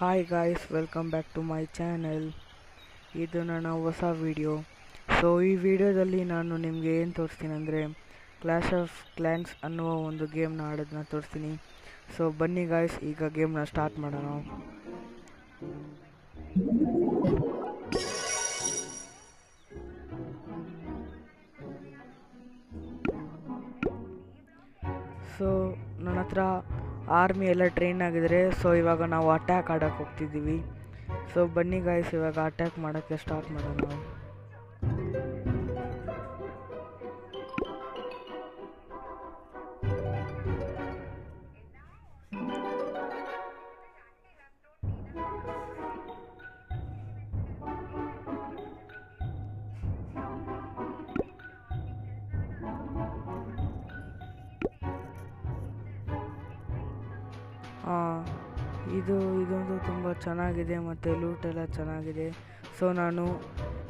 Hi guys, welcome back to my channel. ಇದು ನನ್ನ ಹೊಸ ವಿಡಿಯೋ. ಸೊ ಈ ವಿಡಿಯೋದಲ್ಲಿ ನಾನು ನಿಮಗೆ ಏನು ತೋರಿಸ್ತೀನಿ ಅಂದರೆ ಕ್ಲಾಶ್ ಆಫ್ ಕ್ಲ್ಯಾನ್ಸ್ ಅನ್ನುವ ಒಂದು ಗೇಮ್ನ ಆಡೋದನ್ನ ತೋರಿಸ್ತೀನಿ. ಸೊ ಬನ್ನಿ ಗಾಯ್ಸ್, ಈಗ ಗೇಮ್ನ ಸ್ಟಾರ್ಟ್ ಮಾಡೋಣ. ಸೊ ನನ್ನ ಹತ್ರ ಆರ್ಮಿ ಎಲ್ಲ ಟ್ರೈನ್ ಆಗಿದ್ರೆ, ಸೊ ಇವಾಗ ನಾವು ಅಟ್ಯಾಕ್ ಆಡೋಕ್ಕೆ ಹೋಗ್ತಿದ್ದೀವಿ. ಸೊ ಬನ್ನಿ ಗಾಯ್ಸ್, ಇವಾಗ ಅಟ್ಯಾಕ್ ಮಾಡೋಕ್ಕೆ ಸ್ಟಾರ್ಟ್ ಮಾಡೋಣ. ಇದೊಂದು ತುಂಬ ಚೆನ್ನಾಗಿದೆ ಮತ್ತು ಲೂಟ್ ಎಲ್ಲ ಚೆನ್ನಾಗಿದೆ. ಸೊ ನಾನು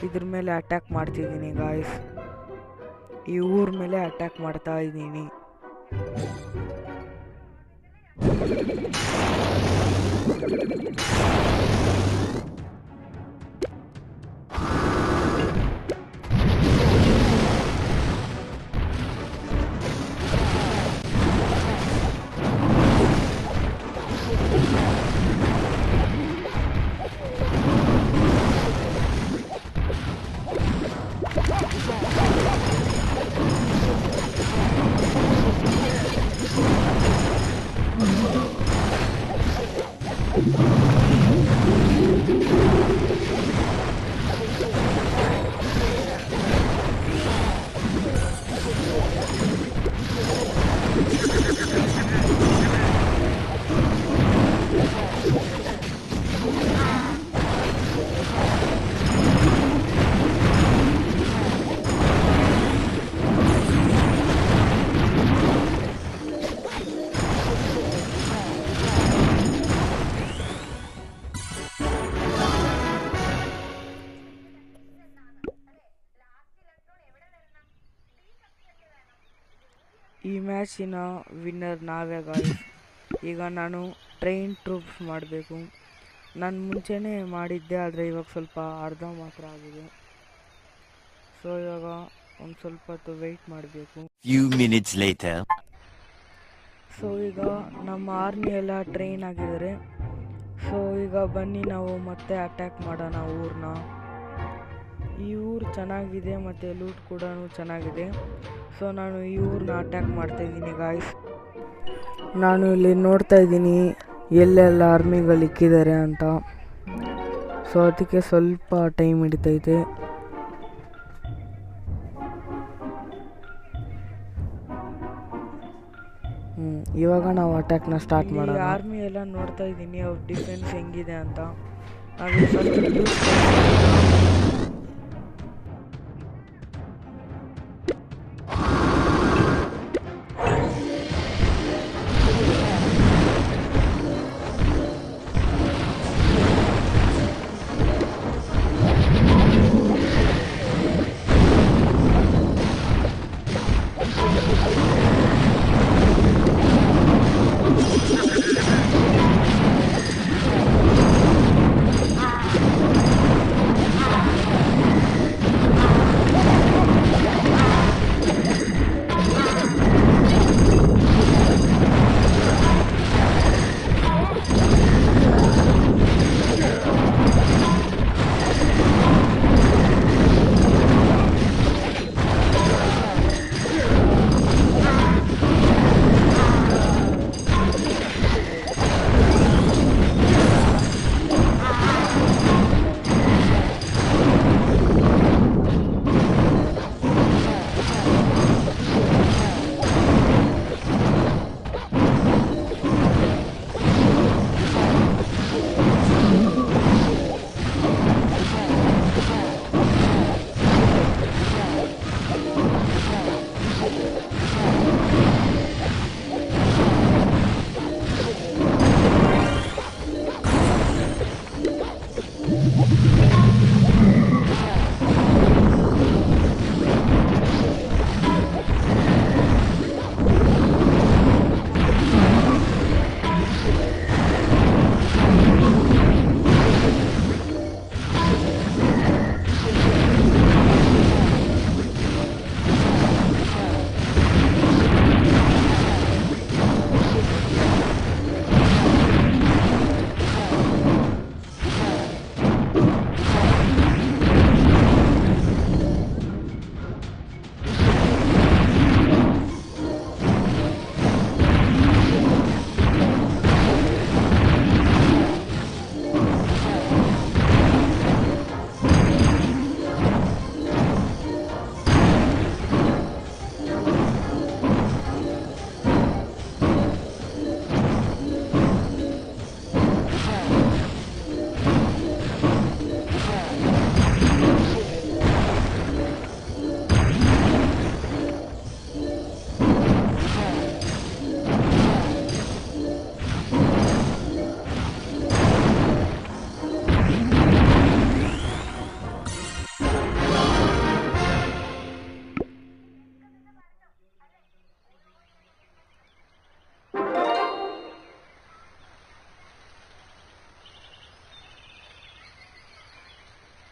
ಇದ್ರ ಮೇಲೆ ಅಟ್ಯಾಕ್ ಮಾಡ್ತಿದ್ದೀನಿ ಗಾಯ್ಸ್. ಈ ಊರ ಮೇಲೆ ಅಟ್ಯಾಕ್ ಮಾಡ್ತಾ ಇದ್ದೀನಿ. ಈ ಮ್ಯಾಚಿನ ವಿನ್ನರ್ ನಾವೇ ಗಾಯ್ಸ್. ಈಗ ನಾನು ಟ್ರೈನ್ ಟ್ರೂಪ್ಸ್ ಮಾಡಬೇಕು. ನಾನು ಮುಂಚೆನೇ ಮಾಡಿದ್ದೆ, ಆದರೆ ಇವಾಗ ಸ್ವಲ್ಪ ಅರ್ಧ ಮಾತ್ರ ಆಗಿದೆ. ಸೊ ಇವಾಗ ಒಂದು ಸ್ವಲ್ಪ ಹೊತ್ತು ವೆಯ್ಟ್ ಮಾಡಬೇಕು. ಸೊ ಈಗ ನಮ್ಮ ಆರ್ಮಿ ಎಲ್ಲ ಟ್ರೈನ್ ಆಗಿದ್ದಾರೆ. ಸೊ ಈಗ ಬನ್ನಿ ನಾವು ಮತ್ತೆ ಅಟ್ಯಾಕ್ ಮಾಡೋಣ ಊರನ್ನ. ಈ ಊರು ಚೆನ್ನಾಗಿದೆ ಮತ್ತು ಲೂಟ್ ಕೂಡ ಚೆನ್ನಾಗಿದೆ. ಸೊ ನಾನು ಈ ಊರನ್ನ ಅಟ್ಯಾಕ್ ಮಾಡ್ತಾಯಿದ್ದೀನಿ ಗಾಯ್ಸ್. ನಾನು ಇಲ್ಲಿ ನೋಡ್ತಾ ಇದ್ದೀನಿ ಎಲ್ಲೆಲ್ಲ ಆರ್ಮಿಗಳು ಇಕ್ಕಿದ್ದಾರೆ ಅಂತ. ಸೊ ಅದಕ್ಕೆ ಸ್ವಲ್ಪ ಟೈಮ್ ಹಿಡಿತೈತೆ. ಇವಾಗ ನಾವು ಅಟ್ಯಾಕ್ನ ಸ್ಟಾರ್ಟ್ ಮಾಡೋಣ. ಆರ್ಮಿ ಎಲ್ಲ ನೋಡ್ತಾ ಇದ್ದೀನಿ ಅವ್ರ ಡಿಫೆನ್ಸ್ ಹೆಂಗಿದೆ ಅಂತ. ನಾವು ಫಸ್ಟ್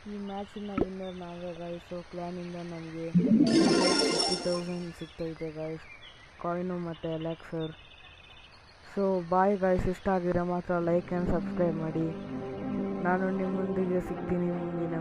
ಈ ಮ್ಯಾಚಿನ ವಿನ್ನರ್ ನಾವೇ ಗಾಯ್ಸ್. ಸೊ ಕ್ಲಾನಿಂದ ನಮಗೆ 50,000 ಸಿಗ್ತೈತೆ ಗಾಯ್ಸ್, ಕಾಯಿನು ಮತ್ತು ಎಲೆಕ್ಸರ್. So bye guys. ಇಷ್ಟ ಆಗಿರೋ ಮಾತ್ರ ಲೈಕ್ ಆ್ಯಂಡ್ ಸಬ್ಸ್ಕ್ರೈಬ್ ಮಾಡಿ. ನಾನು ನಿಮ್ಮೊಂದಿಗೆ ಸಿಗ್ತೀನಿ ಮುಂದಿನ